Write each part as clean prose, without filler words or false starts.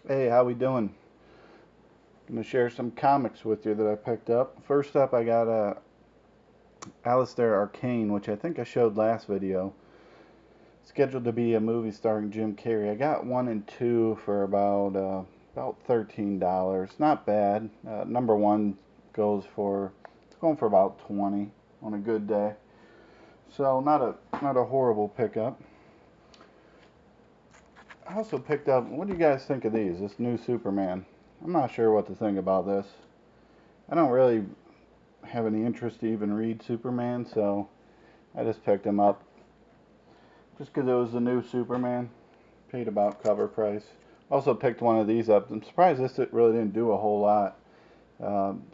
Hey, how we doing? I'm gonna share some comics with you that I picked up. First up, I got Alistair Arcane, which I think I showed last video. Scheduled to be a movie starring Jim Carrey. I got one and two for about $13. Not bad. Number one it's going for about 20 on a good day. So not a horrible pickup. I also picked up. What do you guys think of these? This new Superman. I'm not sure what to think about this. I don't really have any interest to even read Superman, so I just picked him up just because it was the new Superman. Paid about cover price. Also picked one of these up. I'm surprised this really didn't do a whole lot.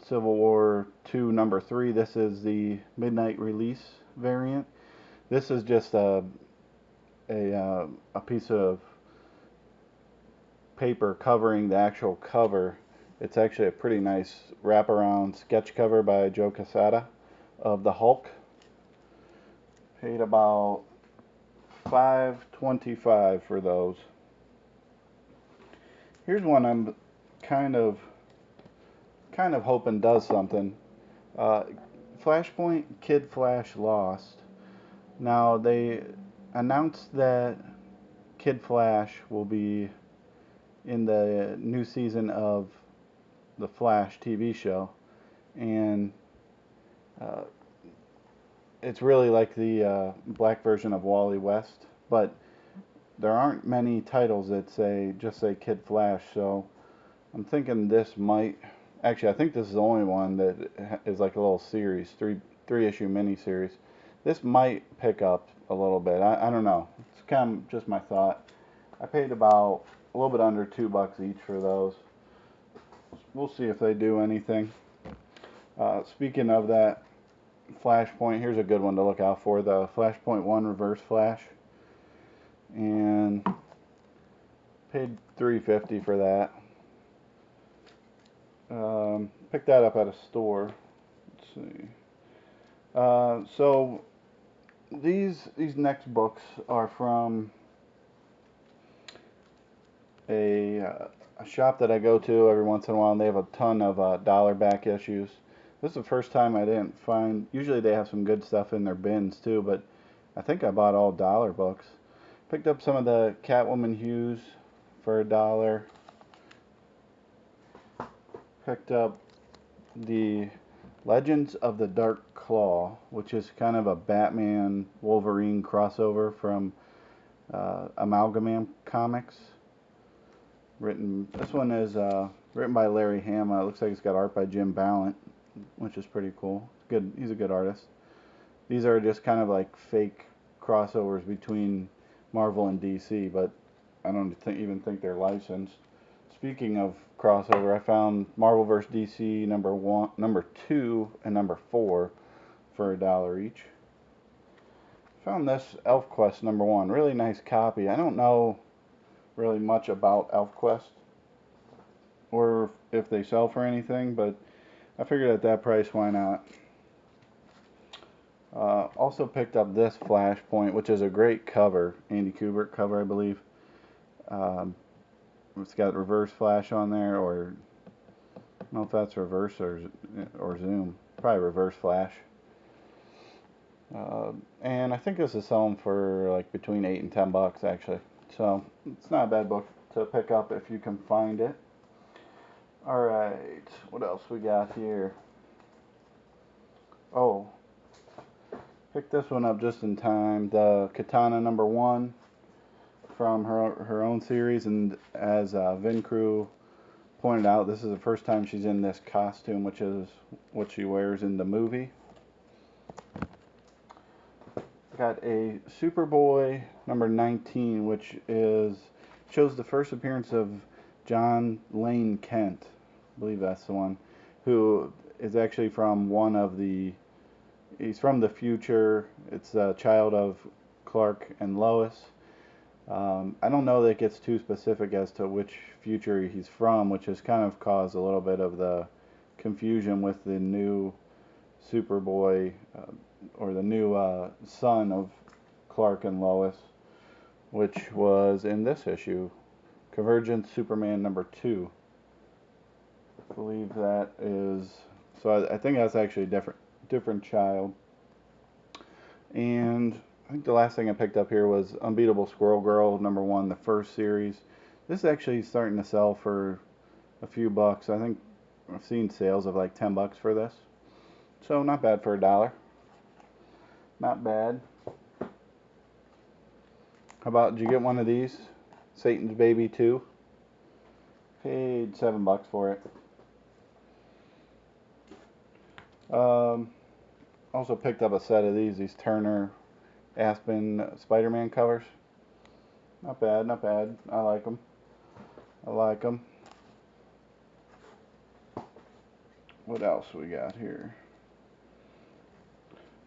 Civil War 2 number 3. This is the midnight release variant. This is just a piece of paper covering the actual cover. It's actually a pretty nice wraparound sketch cover by Joe Quesada of the Hulk. Paid about $5.25 for those. Here's one I'm kind of hoping does something. Uh, Flashpoint Kid Flash Lost. Now they announced that Kid Flash will be in the new season of the Flash TV show, and uh, it's really like the black version of Wally West, but there aren't many titles that say Kid Flash, so I'm thinking this might. Actually, I think this is the only one that is like a little series, three issue mini series. This might pick up a little bit. I don't know. It's kind of just my thought. I paid about a little bit under $2 each for those. We'll see if they do anything. Speaking of that, Flashpoint. Here's a good one to look out for: the Flashpoint One Reverse Flash, and paid $3.50 for that. Picked that up at a store. Let's see. So these next books are from a shop that I go to every once in a while, and they have a ton of dollar back issues. This is the first time I didn't find. Usually they have some good stuff in their bins too, but I think I bought all dollar books. Picked up some of the Catwoman Hues for $1. Picked up the Legends of the Dark Claw, which is kind of a Batman Wolverine crossover from Amalgam Comics. This one is written by Larry Hama. It looks like it's got art by Jim Ballant, which is pretty cool. Good, he's a good artist. These are just kind of like fake crossovers between Marvel and DC, but I don't even think they're licensed. Speaking of crossover, I found Marvel vs. DC number 1, number 2, and number 4 for $1 each. Found this ElfQuest number 1, really nice copy. I don't know really much about ElfQuest or if they sell for anything, but I figured at that price, why not? Also picked up this Flashpoint, which is a great cover, Andy Kubert cover, I believe. Um, it's got reverse flash on there, or I don't know if that's reverse or zoom. Probably reverse flash. And I think this is selling for like between $8 and $10 actually. So it's not a bad book to pick up if you can find it. All right, what else we got here? Oh, picked this one up just in time. The Katana number 1 from her own series, and as Vin Crew pointed out, this is the first time she's in this costume, which is what she wears in the movie. Got a Superboy number 19, which shows the first appearance of John Lane Kent. I believe that's the one, who is actually from he's from the future. It's a child of Clark and Lois. I don't know that it gets too specific as to which future he's from, which has kind of caused a little bit of the confusion with the new Superboy, or the new son of Clark and Lois, which was in this issue. Convergence Superman number 2. I believe that is, so I think that's actually a different child. And I think the last thing I picked up here was Unbeatable Squirrel Girl number 1, the first series. This is actually starting to sell for a few bucks. I think I've seen sales of like 10 bucks for this. So not bad for $1. Not bad. How about, did you get one of these? Satan's Baby 2. Paid 7 bucks for it. Also picked up a set of these Turner Aspen Spider-Man covers. Not bad, not bad. I like them. I like them. What else we got here?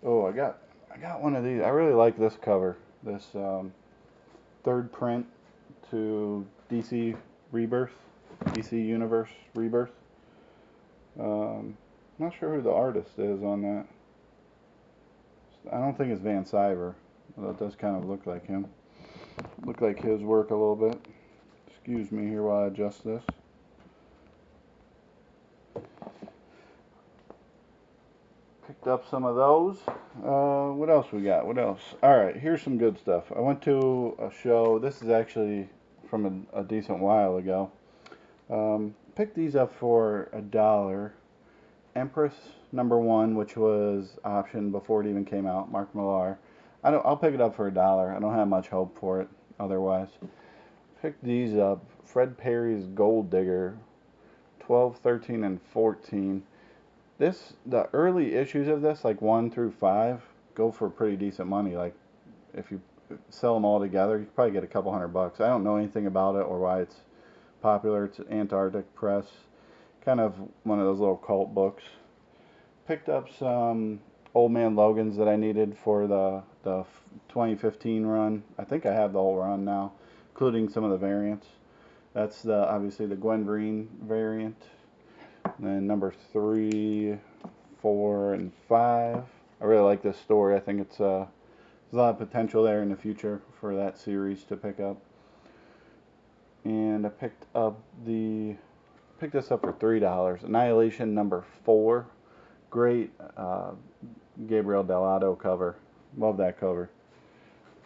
Oh, I got one of these. I really like this cover. This third print to DC Rebirth, DC Universe Rebirth. Not sure who the artist is on that. I don't think it's Van Sciver, although it does kind of look like him. Look like his work a little bit. Excuse me here while I adjust this. Picked up some of those. What else we got? What else? Alright, here's some good stuff. I went to a show. This is actually from a decent while ago. Picked these up for $1. Empress number 1, which was optioned before it even came out. Mark Millar. I'll pick it up for $1. I don't have much hope for it otherwise. Picked these up. Fred Perry's Gold Digger, 12, 13, and 14. The early issues of this, like 1 through 5, go for pretty decent money. Like if you sell them all together, you can probably get a couple $100. I don't know anything about it or why it's popular. It's Antarctic Press, kind of one of those little cult books. Picked up some Old Man Logans that I needed for the 2015 run. I think I have the whole run now, including some of the variants. That's obviously the Gwen Green variant. And then number 3, 4, and 5. I really like this story. I think it's there's a lot of potential there in the future for that series to pick up. And I picked this up for $3. Annihilation number 4. Great Gabriel Dell'Otto cover. Love that cover.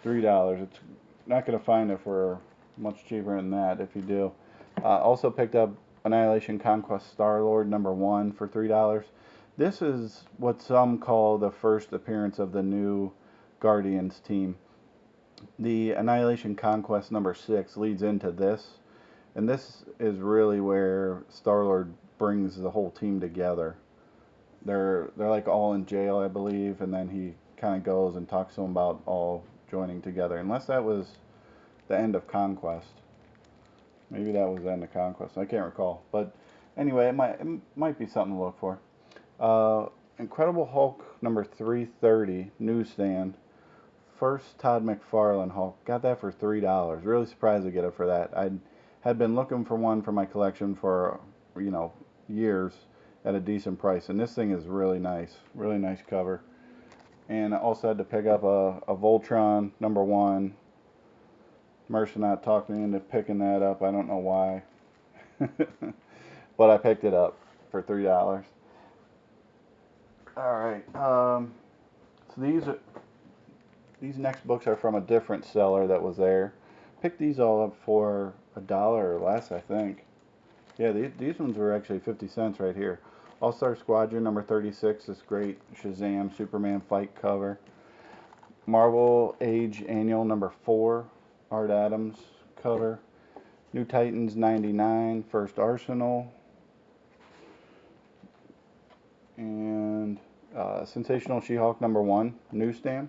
$3. It's not going to find it for much cheaper than that if you do. Also picked up Annihilation Conquest Star-Lord number 1 for $3. This is what some call the first appearance of the new Guardians team. The Annihilation Conquest number 6 leads into this, and this is really where Star-Lord brings the whole team together. They're like all in jail, I believe, and then he kind of goes and talks to them about all joining together. Unless that was the end of Conquest. Maybe that was the end of Conquest. I can't recall. But anyway, it might be something to look for. Incredible Hulk number 330, newsstand. First Todd McFarlane Hulk. Got that for $3. Really surprised to get it for that. I had been looking for one for my collection for, years at a decent price. And this thing is really nice. Really nice cover. And I also had to pick up a Voltron number 1. Mercenot talked me into picking that up. I don't know why. But I picked it up for $3. Alright. So these next books are from a different seller that was there. Picked these all up for $1 or less, I think. Yeah, these ones were actually 50 cents right here. All-Star Squadron number 36, this great Shazam Superman fight cover. Marvel Age Annual number 4, Art Adams cover. New Titans 99, First Arsenal. And Sensational She-Hulk number 1, newsstand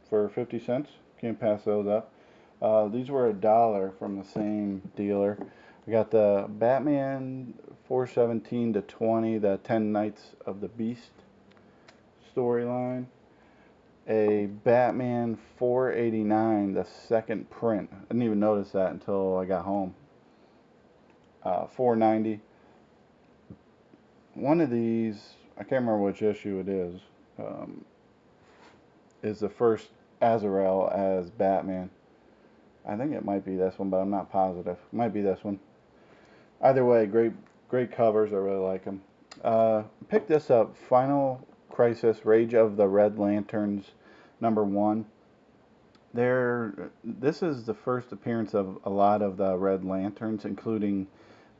for 50 cents. Can't pass those up. These were $1 from the same dealer. I got the Batman 417 to 20, the 10 Nights of the Beast storyline. A Batman 489, the second print. I didn't even notice that until I got home. 490. One of these, I can't remember which issue it is the first Azrael as Batman. I think it might be this one, but I'm not positive. It might be this one. Either way, great covers. I really like them. Pick this up. Final Crisis: Rage of the Red Lanterns, #1. This is the first appearance of a lot of the Red Lanterns, including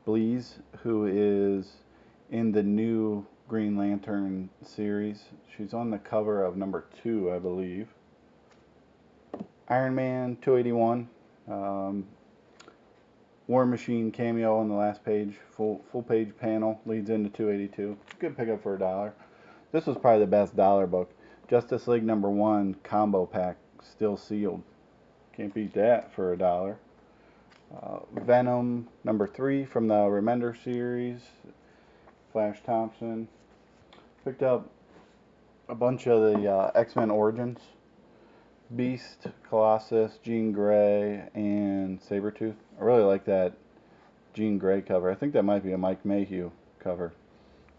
Bleez, who is in the new Green Lantern series. She's on the cover of #2, I believe. Iron Man 281. War Machine cameo on the last page. Full page panel leads into 282. Good pickup for $1. This was probably the best dollar book. Justice League #1 combo pack, still sealed. Can't beat that for $1. Venom #3 from the Remender series. Flash Thompson. Picked up a bunch of the X-Men Origins. Beast, Colossus, Jean Grey, and Sabretooth. I really like that Jean Grey cover. I think that might be a Mike Mayhew cover.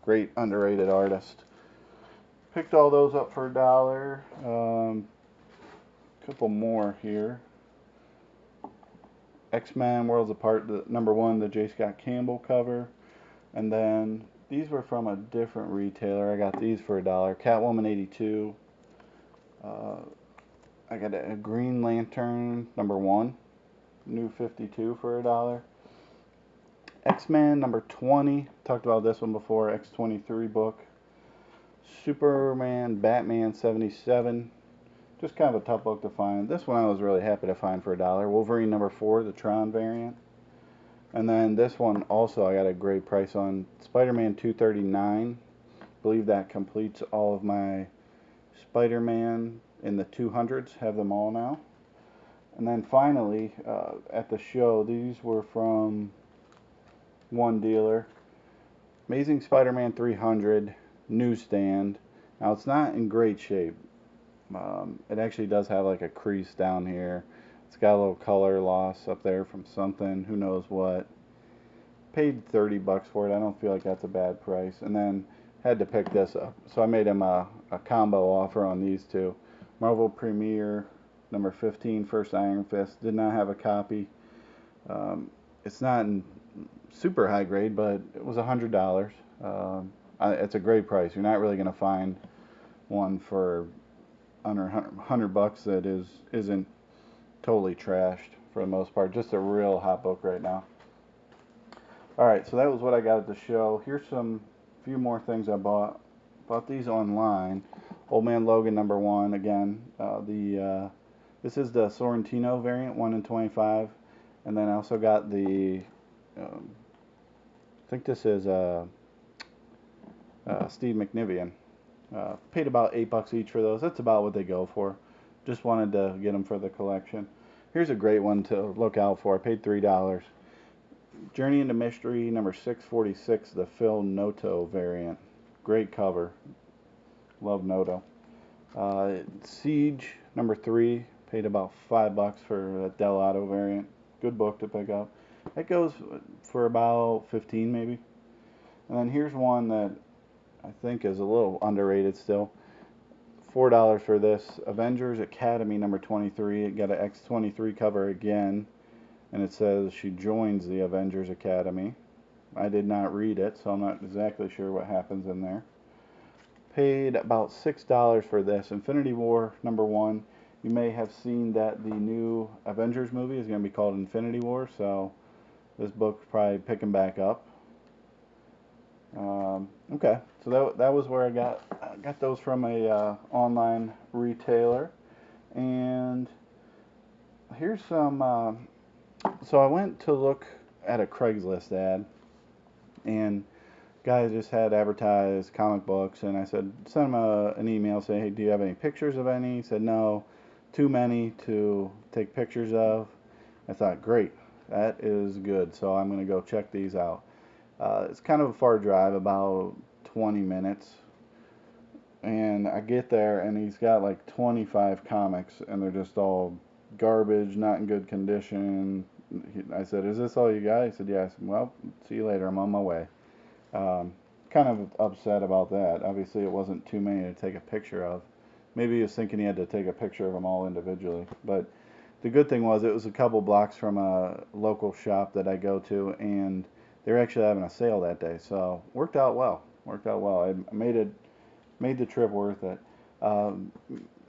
Great underrated artist. Picked all those up for $1. Couple more here. X-Men Worlds Apart, the #1, the J. Scott Campbell cover. And then these were from a different retailer. I got these for $1. Catwoman 82. I got a Green Lantern #1, new 52 for $1. X-Men #20. Talked about this one before. X-23 book. Superman Batman 77. Just kind of a tough book to find. This one I was really happy to find for $1. Wolverine #4, the Tron variant. And then this one also I got a great price on. Spider-Man 239. I believe that completes all of my Spider-Man in the 200s. Have them all now. And then finally, at the show, these were from one dealer. Amazing Spider-Man 300 newsstand. Now it's not in great shape. It actually does have like a crease down here. It's got a little color loss up there from something, who knows what. Paid $30 for it. I don't feel like that's a bad price. And then had to pick this up. So I made him a combo offer on these two. Marvel Premiere #15, First Iron Fist. Did not have a copy. It's not in super high grade, but it was $100. It's a great price. You're not really going to find one for under $100 that isn't totally trashed for the most part. Just a real hot book right now. Alright, so that was what I got at the show. Here's some few more things I bought. Bought these online. Old Man Logan #1 again. This is the Sorrentino variant, 1 in 25. And then I also got the I think this is Steve McNiven. Paid about $8 each for those. That's about what they go for. Just wanted to get them for the collection. Here's a great one to look out for. I paid $3. Journey into Mystery #646, the Phil Noto variant. Great cover. Love Noto. Siege #3. Paid about $5 for a Dell'Otto variant. Good book to pick up. It goes for about 15 maybe. And then here's one that I think is a little underrated still. $4 for this. Avengers Academy #23. It got an X-23 cover again. And it says she joins the Avengers Academy. I did not read it, so I'm not exactly sure what happens in there. Paid about $6 for this. Infinity War #1. You may have seen that the new Avengers movie is going to be called Infinity War, so this book's probably picking back up. Okay, so that was where I got those from a online retailer. And here's some. So I went to look at a Craigslist ad, and guy just had advertised comic books, and I said, send him an email saying, hey, do you have any pictures of any? He said, no, too many to take pictures of. I thought, great, that is good, so I'm going to go check these out. It's kind of a far drive, about 20 minutes, and I get there, and he's got like 25 comics, and they're just all garbage, not in good condition. I said, is this all you got? He said, yeah. I said, well, see you later, I'm on my way. Kind of upset about that. Obviously it wasn't too many to take a picture of. Maybe he was thinking he had to take a picture of them all individually. But the good thing was it was a couple blocks from a local shop that I go to, and they were actually having a sale that day, so worked out well. Worked out well. I made the trip worth it. Um,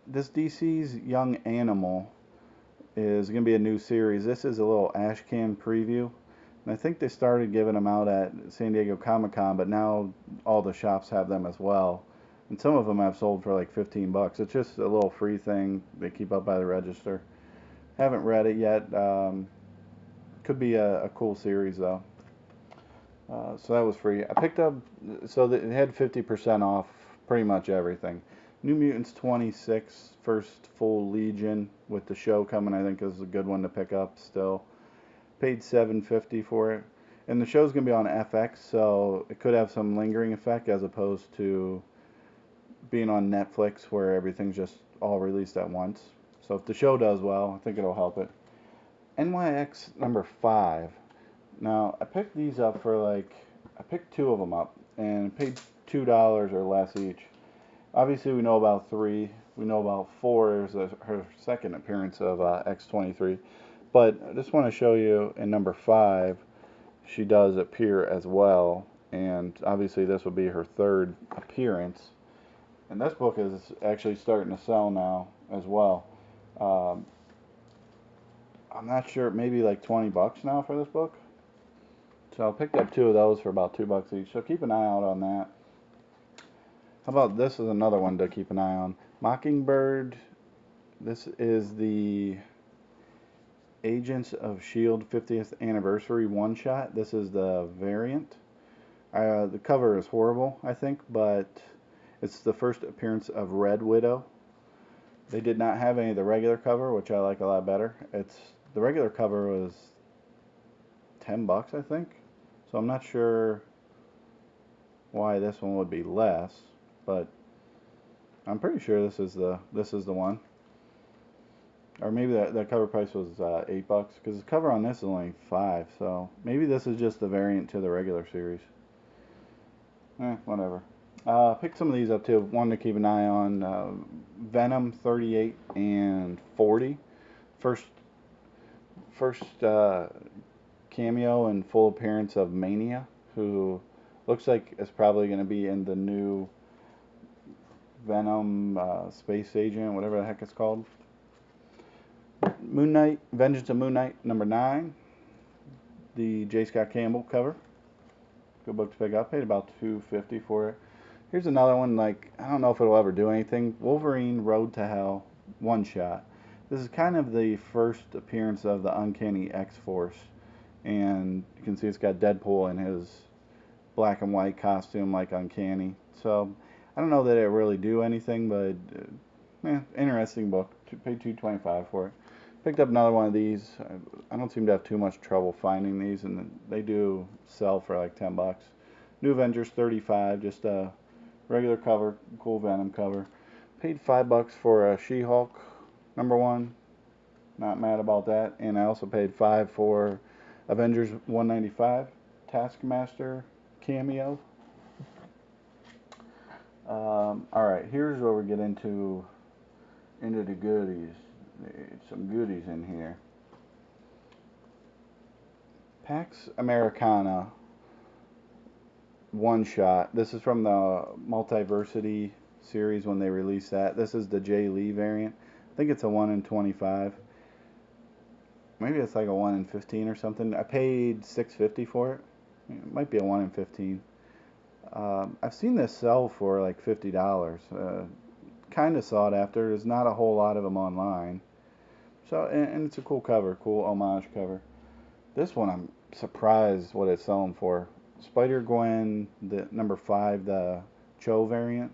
this DC's Young Animal is going to be a new series. This is a little Ashcan preview. And I think they started giving them out at San Diego Comic Con, but now all the shops have them as well. And some of them have sold for like 15 bucks. It's just a little free thing they keep up by the register. Haven't read it yet. Could be a cool series though. So that was free. I picked up, so it had 50% off pretty much everything. New Mutants 26, first full Legion with the show coming, I think is a good one to pick up still. Paid $7.50 for it. And the show's going to be on FX, so it could have some lingering effect as opposed to being on Netflix where everything's just all released at once. So if the show does well, I think it'll help it. NYX number 5. Now, I picked these up for like, I picked 2 of them up and paid $2 or less each. Obviously, we know about 3. We know about 4 is her second appearance of X-23. But I just want to show you in number 5, she does appear as well. And obviously, this will be her 3rd appearance. And this book is actually starting to sell now as well. Um, I'm not sure, maybe like 20 bucks now for this book. So I picked up 2 of those for about 2 bucks each. So keep an eye out on that. How about this is another one to keep an eye on. Mockingbird. This is the Agents of S.H.I.E.L.D. 50th Anniversary one-shot. This is the variant. The cover is horrible, I think, but it's the first appearance of Red Widow. They did not have any of the regular cover, which I like a lot better. The regular cover was 10 bucks, I think. So I'm not sure why this one would be less, but I'm pretty sure this is the one. Or maybe the cover price was 8 bucks, because the cover on this is only 5. So maybe this is just the variant to the regular series. Whatever. Picked some of these up too. One to keep an eye on. Venom 38 and 40. First cameo and full appearance of Mania, who looks like is probably going to be in the new Venom Space Agent, whatever the heck it's called. Moon Knight, Vengeance of Moon Knight, number 9. The J. Scott Campbell cover. Good book to pick up. Paid about $2.50 for it. Here's another one, like, I don't know if it'll ever do anything. Wolverine Road to Hell, one shot. This is kind of the first appearance of the Uncanny X-Force. And you can see it's got Deadpool in his black and white costume like Uncanny. So, I don't know that it really do anything, but, interesting book. Paid $2.25 for it. Picked up another one of these. I don't seem to have too much trouble finding these, and they do sell for like 10 bucks. New Avengers 35, just a regular cover, cool Venom cover. Paid 5 bucks for a She-Hulk number 1. Not mad about that. And I also paid 5 for Avengers 195 Taskmaster cameo. Alright, here's where we get into the goodies. Some goodies in here. Pax Americana one shot. This is from the Multiversity series when they released that. This is the Jay Lee variant. I think it's a 1 in 25. Maybe it's like a 1 in 15 or something. I paid $6.50 for it. It might be a 1 in 15. I've seen this sell for like $50. Kind of sought after. There's not a whole lot of them online. So, and it's a cool cover, cool homage cover. This one, I'm surprised what it's selling for. Spider-Gwen, the number 5, the Cho variant,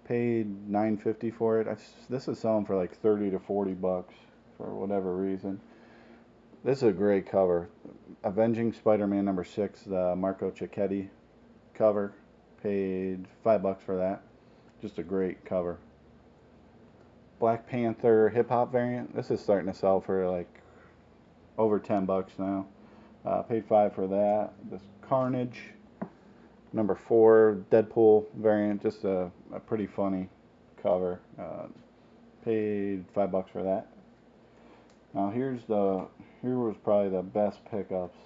paid $9.50 for it. This is selling for like 30 to 40 bucks for whatever reason. This is a great cover. Avenging Spider-Man number 6, the Marco Cicchetti cover, paid 5 bucks for that. Just a great cover. Black Panther hip hop variant. This is starting to sell for like over 10 bucks now. Paid 5 for that. This Carnage number 4 Deadpool variant. Just a pretty funny cover. Paid 5 bucks for that. Now here was probably the best pickups.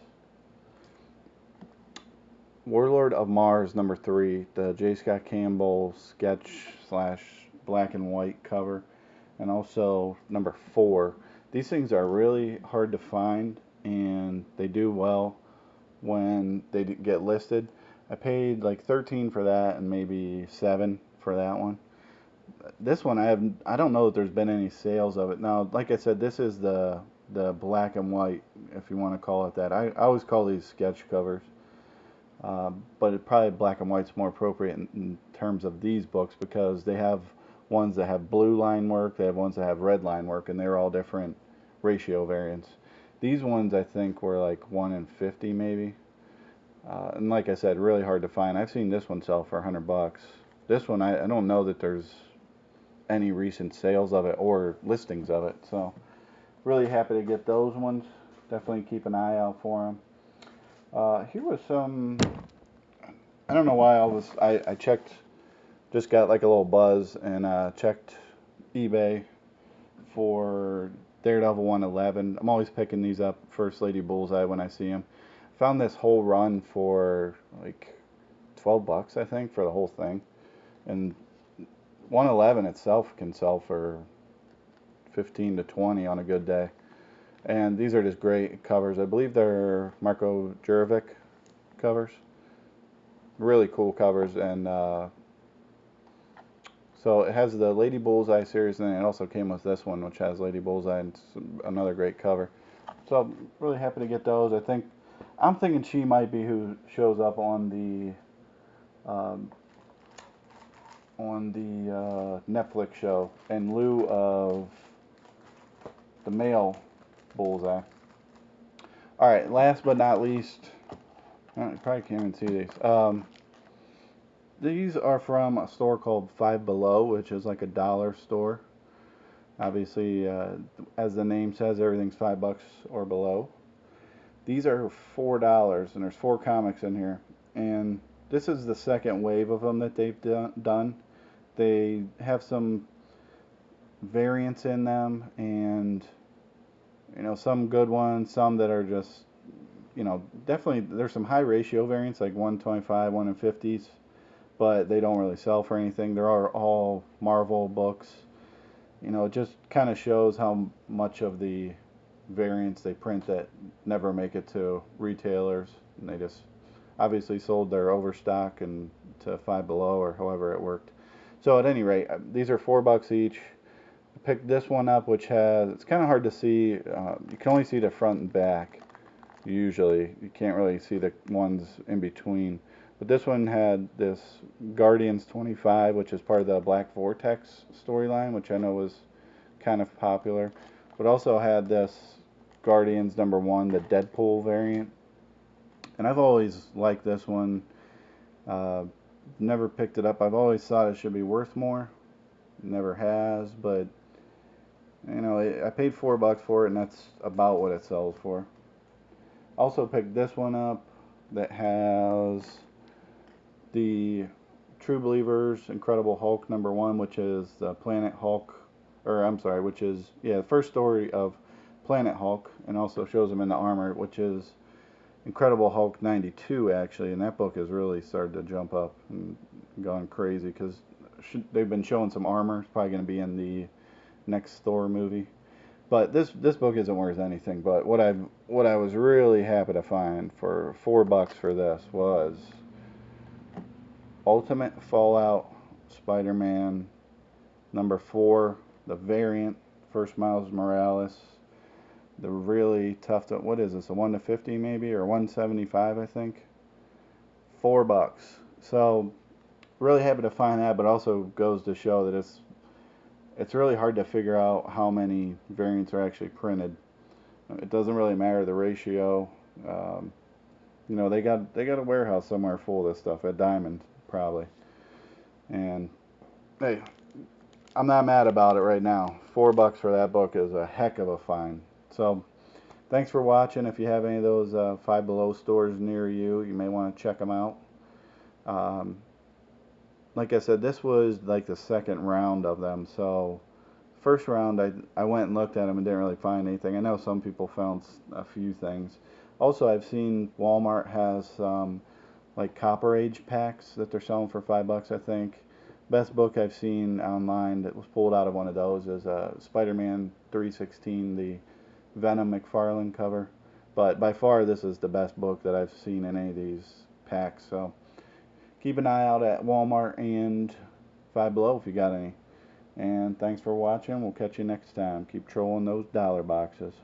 Warlord of Mars #3, the J. Scott Campbell sketch slash black and white cover, and also #4. These things are really hard to find, and they do well when they get listed. I paid like 13 for that, and maybe 7 for that one. This one I don't know that there's been any sales of it. Now, like I said, this is the black and white, if you want to call it that. I always call these sketch covers. But it probably black and white's more appropriate in terms of these books, because they have ones that have blue line work, they have ones that have red line work, and they're all different ratio variants. These ones I think were like 1 in 50 maybe. And like I said, really hard to find. I've seen this one sell for $100. This one I don't know that there's any recent sales of it or listings of it. So really happy to get those ones. Definitely keep an eye out for them. Here was some. I don't know why I checked, just got like a little buzz and checked eBay for Daredevil 111. I'm always picking these up, First Lady Bullseye, when I see them. Found this whole run for like $12, I think, for the whole thing. And 111 itself can sell for 15 to 20 on a good day. And these are just great covers. I believe they're Marko Jurjevic covers. Really cool covers. And so it has the Lady Bullseye series, and it also came with this one, which has Lady Bullseye, and another great cover. So I'm really happy to get those. I'm thinking she might be who shows up on the Netflix show in lieu of the male Bullseye. All right, last but not least, you probably can't even see these. These are from a store called Five Below, which is like a dollar store. Obviously, as the name says, everything's $5 or below. These are $4, and there's 4 comics in here. And this is the second wave of them that they've done. They have some variants in them, and some good ones, some that are just, definitely there's some high ratio variants like 125, 1 in 50s, but they don't really sell for anything. They're all Marvel books. It just kind of shows how much of the variants they print that never make it to retailers, and they just obviously sold their overstock and to Five Below or however it worked. So at any rate, these are $4 each. I picked this one up, which it's kind of hard to see. You can only see the front and back. Usually, you can't really see the ones in between. But this one had this Guardians 25, which is part of the Black Vortex storyline, which I know was kind of popular. But also had this Guardians #1, the Deadpool variant. And I've always liked this one. Never picked it up. I've always thought it should be worth more. Never has, but I paid $4 for it, and that's about what it sells for. Also picked this one up that has the True Believers Incredible Hulk #1, which is the Planet Hulk, or I'm sorry, which is the first story of Planet Hulk, and also shows him in the armor, which is Incredible Hulk 92 actually, and that book has really started to jump up and gone crazy because they've been showing some armor. It's probably going to be in the next Thor movie. But this book isn't worth anything. But what I was really happy to find for $4 for this was Ultimate Fallout Spider-Man #4, the variant, first Miles Morales. The really tough, what is this, a 1 to 50 maybe, or 175 I think? $4. So really happy to find that, but also goes to show that it's really hard to figure out how many variants are actually printed. It doesn't really matter the ratio. They got a warehouse somewhere full of this stuff at Diamond probably. And hey, I'm not mad about it right now. $4 for that book is a heck of a find. So thanks for watching. If you have any of those Five Below stores near you, you may want to check them out. Like I said, this was like the second round of them. So first round, I went and looked at them and didn't really find anything. I know some people found a few things. Also, I've seen Walmart has like Copper Age packs that they're selling for $5, I think. Best book I've seen online that was pulled out of one of those is Spider-Man 316, the Venom McFarlane cover. But by far, this is the best book that I've seen in any of these packs. So keep an eye out at Walmart and Five Below if you got any. And thanks for watching. We'll catch you next time. Keep trolling those dollar boxes.